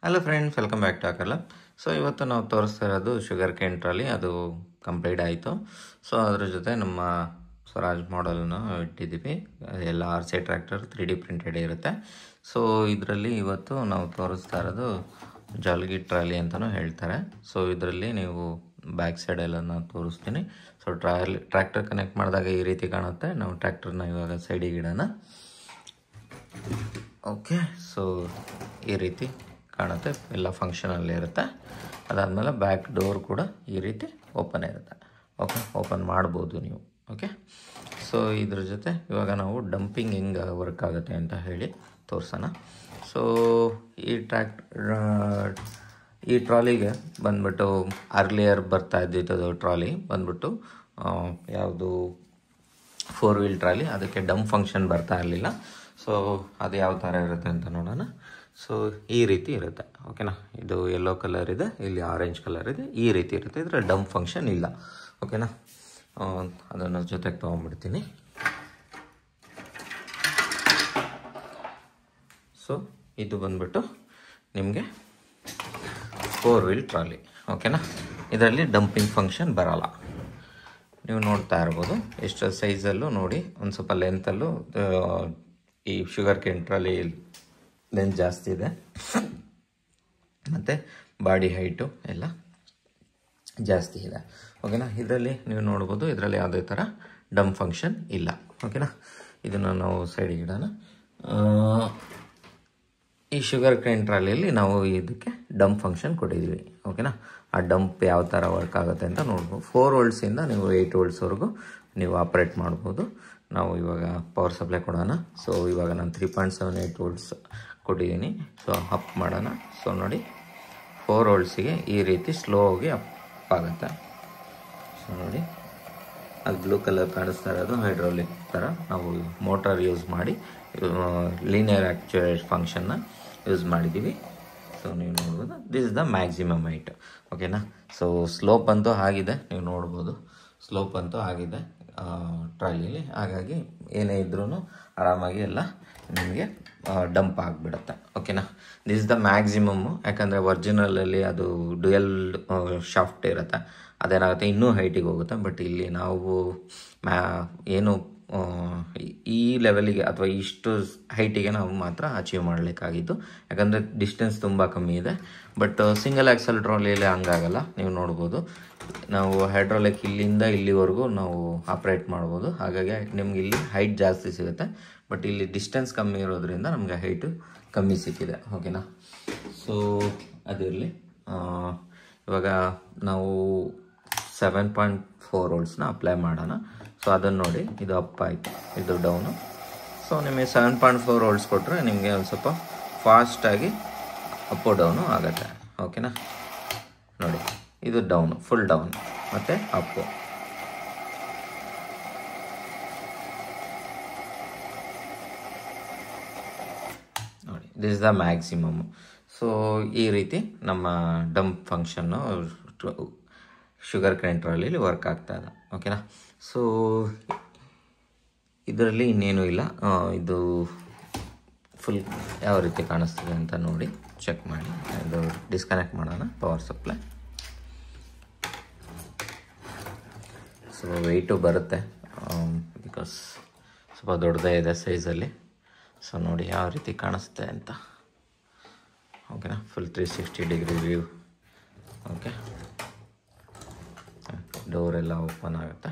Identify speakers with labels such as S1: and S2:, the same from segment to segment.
S1: Hello friends, welcome back to ಆಕಲ್ಲ. So ಇವತ್ತು ನಾವು ತೋರಿಸ್ತಾ ಇರೋದು ಶುಗರ್ ಕೇನ್ ಟ್ರಾಲಿ. ಅದು ಕಂಪ್ಲೀಟ್ ಆಯಿತು. ಸೊ ಅದ್ರ ಜೊತೆ ನಮ್ಮ ಸ್ವರಾಜ್ ಮಾಡೆಲ್ನ ಇಟ್ಟಿದ್ದೀವಿ. ಎಲ್ಲ RC ಟ್ರ್ಯಾಕ್ಟರ್ 3D ಪ್ರಿಂಟೆಡ್ ಇರುತ್ತೆ. ಸೊ ಇದರಲ್ಲಿ ಇವತ್ತು ನಾವು ತೋರಿಸ್ತಾ ಇರೋದು ಜಾಲ್ಗಿ ಟ್ರಾಲಿ ಅಂತಲೂ ಹೇಳ್ತಾರೆ. ಸೊ ಇದರಲ್ಲಿ ನೀವು ಬ್ಯಾಕ್ ಸೈಡ್ ಎಲ್ಲ ನಾನು ತೋರಿಸ್ತೀನಿ. ಸೊ ಟ್ರ್ಯಾಕ್ಟರ್ ಕನೆಕ್ಟ್ ಮಾಡಿದಾಗ ಈ ರೀತಿ ಕಾಣುತ್ತೆ. ನಾವು ಟ್ರ್ಯಾಕ್ಟರ್ನ ಇವಾಗ ಸೈಡಿಗೆ ಇಡೋಣ. ಓಕೆ, ಸೊ ಈ ರೀತಿ ಕಾಣುತ್ತೆ, ಎಲ್ಲ ಫಂಕ್ಷನಲ್ಲಿ ಇರುತ್ತೆ. ಅದಾದಮೇಲೆ ಬ್ಯಾಕ್ ಡೋರ್ ಕೂಡ ಈ ರೀತಿ ಓಪನ್ ಇರುತ್ತೆ. ಓಕೆ, ಓಪನ್ ಮಾಡ್ಬೋದು ನೀವು. ಓಕೆ, ಸೊ ಇದ್ರ ಜೊತೆ ಇವಾಗ ನಾವು ಡಂಪಿಂಗ್ ಹೆಂಗೆ ವರ್ಕ್ ಆಗುತ್ತೆ ಅಂತ ಹೇಳಿ ತೋರಿಸೋಣ. ಸೊ ಈ ಟ್ರಾಲಿಗೆ ಬಂದ್ಬಿಟ್ಟು ಅರ್ಲಿಯರ್ ಬರ್ತಾ ಇದ್ದಿದ್ದು ಟ್ರಾಲಿ ಬಂದ್ಬಿಟ್ಟು ಯಾವುದು 4 ವೀಲ್ ಟ್ರಾಲಿ. ಅದಕ್ಕೆ ಡಂಪ್ ಫಂಕ್ಷನ್ ಬರ್ತಾ ಇರಲಿಲ್ಲ. ಸೊ ಅದು ಯಾವ ಥರ ಇರುತ್ತೆ ಅಂತ ನೋಡೋಣ. ಸೊ ಈ ರೀತಿ ಇರುತ್ತೆ. ಓಕೆನಾ, ಇದು ಯೆಲ್ಲೋ ಕಲರ್ ಇದೆ, ಇಲ್ಲಿ ಆರೆಂಜ್ ಕಲರ್ ಇದೆ, ಈ ರೀತಿ ಇರುತ್ತೆ. ಇದರ ಡಂಪ್ ಫಂಕ್ಷನ್ ಇಲ್ಲ. ಓಕೆನಾ, ಅದನ್ನು ಜೊತೆಗೆ ತೊಗೊಂಡ್ಬಿಡ್ತೀನಿ. ಸೊ ಇದು ಬಂದ್ಬಿಟ್ಟು ನಿಮಗೆ 4 ವೀಲ್ ಟ್ರಾಲಿ. ಓಕೆನಾ, ಇದರಲ್ಲಿ ಡಂಪಿಂಗ್ ಫಂಕ್ಷನ್ ಬರೋಲ್ಲ. ನೀವು ನೋಡ್ತಾ ಇರ್ಬೋದು ಎಷ್ಟು ಸೈಜಲ್ಲೂ ನೋಡಿ, ಒಂದು ಸ್ವಲ್ಪ ಲೆಂತಲ್ಲೂ ಈ ಶುಗರ್ ಕೇನ್ ಟ್ರಾಲಿ ಲೆಂತ್ ಜಾಸ್ತಿ ಇದೆ, ಮತ್ತು ಬಾಡಿ ಹೈಟು ಎಲ್ಲ ಜಾಸ್ತಿ ಇದೆ. ಓಕೆನಾ, ಇದರಲ್ಲಿ ನೀವು ನೋಡ್ಬೋದು, ಇದರಲ್ಲಿ ಯಾವುದೇ ಥರ ಡಂಪ್ ಫಂಕ್ಷನ್ ಇಲ್ಲ. ಓಕೆನಾ, ಇದನ್ನು ನಾವು ಸೈಡಿಗೆ ಇಡೋಣ. ಈ ಶುಗರ್ ಕೇನ್ ಟ್ರಾಲಿಯಲ್ಲಿ ನಾವು ಇದಕ್ಕೆ ಡಂಪ್ ಫಂಕ್ಷನ್ ಕೊಟ್ಟಿದ್ದೀವಿ. ಓಕೆನಾ, ಆ ಡಂಪ್ ಯಾವ ಥರ ವರ್ಕ್ ಆಗುತ್ತೆ ಅಂತ ನೋಡ್ಬೋದು. 4 ವೋಲ್ಟ್ಸಿಂದ ನೀವು 8 ವೋಲ್ಟ್ಸ್ವರೆಗೂ ನೀವು ಆಪ್ರೇಟ್ ಮಾಡ್ಬೋದು. ನಾವು ಇವಾಗ ಪವರ್ ಸಪ್ಲೈ ಕೊಡೋಣ. ಸೊ ಇವಾಗ ನಾನು 3.78 ವೋಲ್ಟ್ಸ್ ಕೊಟ್ಟಿದ್ದೀನಿ. ಸೊ ಅಪ್ ಮಾಡೋಣ. ಸೊ ನೋಡಿ, 4 ವೋಲ್ಟ್ಸಿಗೆ ಈ ರೀತಿ ಸ್ಲೋ ಆಗಿ ಅಪ್ ಆಗುತ್ತೆ. ಸೊ ನೋಡಿ, ಅದು ಬ್ಲೂ ಕಲರ್ ಕಾಣಿಸ್ತಾ ಇರೋದು ಹೈಡ್ರಾಲಿಕ್ ಥರ. ನಾವು ಮೋಟಾರ್ ಯೂಸ್ ಮಾಡಿ ಲೀನಿಯರ್ ಆ್ಯಕ್ಚುಯೇಟ್ ಫಂಕ್ಷನ್ನ ಯೂಸ್ ಮಾಡಿದ್ದೀವಿ. ಸೊ ನೀವು ನೋಡ್ಬೋದು, this is the maximum height. ಓಕೆನಾ, ಸೊ ಸ್ಲೋಪ್ ಅಂತೂ ಆಗಿದೆ, ನೀವು ನೋಡ್ಬೋದು ಸ್ಲೋಪ್ ಅಂತೂ ಆಗಿದೆ ಟ್ರಾಲಿಯಲ್ಲಿ. ಹಾಗಾಗಿ ಏನೇ ಇದ್ರೂ ಆರಾಮಾಗಿ ಎಲ್ಲ ನಿಮಗೆ ಡಂಪ್ ಆಗಿಬಿಡುತ್ತೆ. ಓಕೆನಾ, ದಿಸ್ ಇಸ್ ದ ಮ್ಯಾಕ್ಸಿಮಮ್ಮು. ಯಾಕಂದರೆ ಒರಿಜಿನಲಲ್ಲಿ ಅದು ಡ್ಯುಯಲ್ ಶಾಫ್ಟ್ ಇರುತ್ತೆ, ಅದೇನಾಗುತ್ತೆ ಇನ್ನೂ ಹೈಟಿಗೆ ಹೋಗುತ್ತೆ. ಬಟ್ ಇಲ್ಲಿ ನಾವು ಏನು ಈ ಲೆವೆಲಿಗೆ ಅಥವಾ ಇಷ್ಟು ಹೈಟಿಗೆ ನಾವು ಮಾತ್ರ ಅಚೀವ್ ಮಾಡಲಿಕ್ಕಾಗಿತ್ತು. ಯಾಕಂದರೆ ಡಿಸ್ಟೆನ್ಸ್ ತುಂಬ ಕಮ್ಮಿ ಇದೆ. ಬಟ್ ಸಿಂಗಲ್ ಆ್ಯಕ್ಸಲ್ ಟ್ರಾಲಿಯಲ್ಲಿ ಹಂಗಾಗಲ್ಲ. ನೀವು ನೋಡ್ಬೋದು, ನಾವು ಹೈಡ್ರಾಲಿಕ್ ಇಲ್ಲಿಂದ ಇಲ್ಲಿವರೆಗೂ ನಾವು ಆಪ್ರೇಟ್ ಮಾಡ್ಬೋದು. ಹಾಗಾಗಿ ನಿಮ್ಗೆ ಇಲ್ಲಿ ಹೈಟ್ ಜಾಸ್ತಿ ಸಿಗುತ್ತೆ. ಬಟ್ ಇಲ್ಲಿ ಡಿಸ್ಟೆನ್ಸ್ ಕಮ್ಮಿ ಇರೋದ್ರಿಂದ ನಮಗೆ ಹೈಟು ಕಮ್ಮಿ ಸಿಕ್ಕಿದೆ. ಓಕೆನಾ, ಸೊ ಅದಿರಲಿ. ಇವಾಗ ನಾವು 7.4 ವೋಲ್ಟ್ಸ್ನ ಅಪ್ಲೈ ಮಾಡೋಣ. ಸೊ ಅದನ್ನು ನೋಡಿ, ಇದು ಅಪ್ ಆಯಿತು, ಇದು ಡೌನು. ಸೊ ನಿಮಗೆ 7.4 ವೋಲ್ಟ್ಸ್ ಕೊಟ್ಟರೆ ನಿಮಗೆ ಒಂದು ಸ್ವಲ್ಪ ಫಾಸ್ಟಾಗಿ ಅಪ್ಪು ಡೌನು ಆಗುತ್ತೆ. ಓಕೆನಾ, ನೋಡಿ, ಇದು ಡೌನು, ಫುಲ್ ಡೌನ್ ಮತ್ತು ಅಪ್ಪು. ನೋಡಿ, this is the maximum. So ಈ ರೀತಿ ನಮ್ಮ ಡಂಪ್ ಫಂಕ್ಷನ್ನು ಶುಗರ್ ಕೇನ್ ಟ್ರಾಲಿಯಲ್ಲಿ ವರ್ಕ್ ಆಗ್ತಾ ಇದೆ. ಓಕೆನಾ, ಸೊ ಇದರಲ್ಲಿ ಇನ್ನೇನು ಇಲ್ಲ. ಇದು ಫುಲ್ ಯಾವ ರೀತಿ ಕಾಣಿಸ್ತಿದೆ ಅಂತ ನೋಡಿ ಚೆಕ್ ಮಾಡಿ. ಇದು ಡಿಸ್ಕನೆಕ್ಟ್ ಮಾಡೋಣ ಪವರ್ ಸಪ್ಲೈ. ಸೊ ವೆಯ್ಟು ಬರುತ್ತೆ, ಬಿಕಾಸ್ ಸ್ವಲ್ಪ ದೊಡ್ಡದೇ ಇದೆ ಸೈಜಲ್ಲಿ. ಸೊ ನೋಡಿ ಯಾವ ರೀತಿ ಕಾಣಿಸುತ್ತೆ ಅಂತ. ಓಕೆನಾ, ಫುಲ್ 360 ಡಿಗ್ರಿ ವ್ಯೂ. ಓಕೆ, ಡೋರೆಲ್ಲ ಓಪನ್ ಆಗುತ್ತೆ.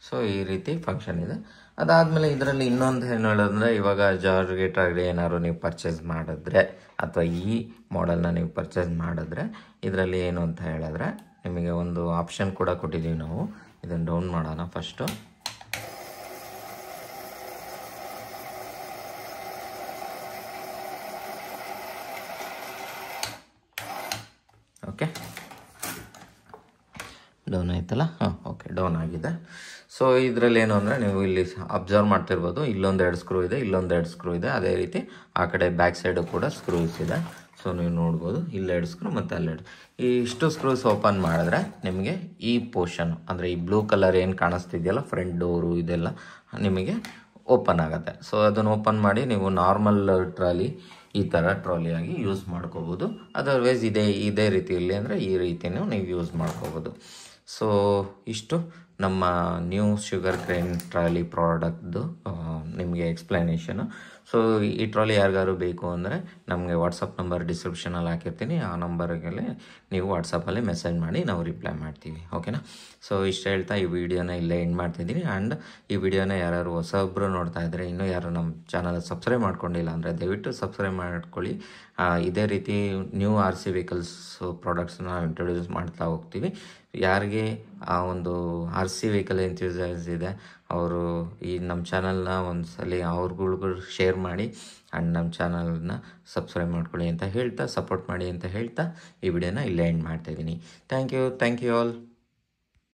S1: ಸೊ ಈ ರೀತಿ ಫಂಕ್ಷನ್ ಇದೆ. ಅದಾದಮೇಲೆ ಇದರಲ್ಲಿ ಇನ್ನೊಂದು ಏನು ಹೇಳೋದಂದರೆ, ಇವಾಗ ಜಾರ್ಗೆ ಟ್ರಾಲಿ ಏನಾದ್ರು ನೀವು ಪರ್ಚೇಸ್ ಮಾಡಿದ್ರೆ ಅಥವಾ ಈ ಮಾಡೆಲ್ನ ನೀವು ಪರ್ಚೇಸ್ ಮಾಡಿದ್ರೆ, ಇದರಲ್ಲಿ ಏನು ಅಂತ ಹೇಳಿದ್ರೆ ನಿಮಗೆ ಒಂದು ಆಪ್ಷನ್ ಕೂಡ ಕೊಟ್ಟಿದ್ದೀವಿ ನಾವು. ಇದನ್ನು ಡೌನ್ ಮಾಡೋಣ ಫಸ್ಟು. ಓಕೆ, ಡೌನ್ ಆಯ್ತಲ್ಲ. ಓಕೆ, ಡೌನ್ ಆಗಿದೆ. ಸೊ ಇದರಲ್ಲಿ ಏನು ಅಂದರೆ, ನೀವು ಇಲ್ಲಿ ಅಬ್ಸರ್ವ್ ಮಾಡ್ತಿರ್ಬೋದು, ಇಲ್ಲೊಂದು 2 ಸ್ಕ್ರೂ ಇದೆ, ಇಲ್ಲೊಂದು 2 ಸ್ಕ್ರೂ ಇದೆ. ಅದೇ ರೀತಿ ಆ ಕಡೆ ಬ್ಯಾಕ್ ಸೈಡು ಕೂಡ ಸ್ಕ್ರೂಸ್ ಇದೆ. ಸೊ ನೀವು ನೋಡ್ಬೋದು, ಇಲ್ಲಿ 2 ಸ್ಕ್ರೂ ಮತ್ತು ಅಲ್ಲಿ 2. ಈ ಇಷ್ಟು ಸ್ಕ್ರೂಸ್ ಓಪನ್ ಮಾಡಿದ್ರೆ ನಿಮಗೆ ಈ ಪೋರ್ಷನ್ ಅಂದರೆ ಈ ಬ್ಲೂ ಕಲರ್ ಏನು ಕಾಣಿಸ್ತಿದೆಯಲ್ಲ, ಫ್ರಂಟ್ ಡೋರು ಇದೆಲ್ಲ ನಿಮಗೆ ಓಪನ್ ಆಗುತ್ತೆ. ಸೊ ಅದನ್ನು ಓಪನ್ ಮಾಡಿ ನೀವು ನಾರ್ಮಲ್ ಟ್ರಾಲಿ ಈ ಥರ ಟ್ರಾಲಿಯಾಗಿ ಯೂಸ್ ಮಾಡ್ಕೋಬೋದು. ಅದರ್ವೈಸ್ ಇದೇ ರೀತಿಯಲ್ಲಿ ಅಂದರೆ ಈ ರೀತಿಯೂ ನೀವು ಯೂಸ್ ಮಾಡ್ಕೋಬೋದು. ಸೊ ಇಷ್ಟು ನಮ್ಮ ನ್ಯೂ ಶುಗರ್ ಕೇನ್ ಟ್ರಾಲಿ ಪ್ರಾಡಕ್ಟ್ದು ನಿಮಗೆ ಎಕ್ಸ್ಪ್ಲನೇಷನು. ಸೊ ಈ ಟ್ರಾಲಿ ಯಾರಿಗಾರು ಬೇಕು ಅಂದರೆ ನಮಗೆ ವಾಟ್ಸಪ್ ನಂಬರ್ ಡಿಸ್ಕ್ರಿಪ್ಷನಲ್ಲಿ ಹಾಕಿರ್ತೀನಿ, ಆ ನಂಬರ್ಗೆ ನೀವು ವಾಟ್ಸಪ್ಪಲ್ಲಿ ಮೆಸೇಜ್ ಮಾಡಿ ನಾವು ರಿಪ್ಲೈ ಮಾಡ್ತೀವಿ. ಓಕೆನಾ? ಸೊ ಇಷ್ಟು ಹೇಳ್ತಾ ಈ ವಿಡಿಯೋನ ಇಲ್ಲೇ ಎಂಡ್ ಮಾಡ್ತಿದ್ದೀನಿ. ಆ್ಯಂಡ್ ಈ ವಿಡಿಯೋನ ಯಾರು ಹೊಸೊಬ್ಬರು ನೋಡ್ತಾ ಇದ್ದರೆ, ಇನ್ನೂ ಯಾರು ನಮ್ಮ ಚಾನಲ್ ಸಬ್ಸ್ಕ್ರೈಬ್ ಮಾಡ್ಕೊಂಡಿಲ್ಲ ಅಂದರೆ ದಯವಿಟ್ಟು ಸಬ್ಸ್ಕ್ರೈಬ್ ಮಾಡ್ಕೊಳ್ಳಿ. ಇದೇ ರೀತಿ ನ್ಯೂ RC ವೆಹಿಕಲ್ಸ್ ಪ್ರಾಡಕ್ಟ್ಸ್ನ ಇಂಟ್ರೊಡ್ಯೂಸ್ ಮಾಡ್ತಾ ಹೋಗ್ತೀವಿ. ಯಾರಿಗೆ ಆ ಒಂದು RC ವೆಹಿಕಲ್ ಎಂಥ್ಯೂಸಿಯಾಸ್ ಇದೆ ಅವರು ಈ ನಮ್ಮ ಚಾನಲ್ನ ಒಂದು ಸಲ ಅವ್ರಿಗೂ ಶೇರ್ ಮಾಡಿ ಆ್ಯಂಡ್ ನಮ್ಮ ಚಾನಲ್ನ ಸಬ್ಸ್ಕ್ರೈಬ್ ಮಾಡ್ಕೊಳ್ಳಿ ಅಂತ ಹೇಳ್ತಾ, ಸಪೋರ್ಟ್ ಮಾಡಿ ಅಂತ ಹೇಳ್ತಾ ಈ ವಿಡಿಯೋನ ಇಲ್ಲೇ ಎಂಡ್ ಮಾಡ್ತಾಯಿದ್ದೀನಿ. Thank you all.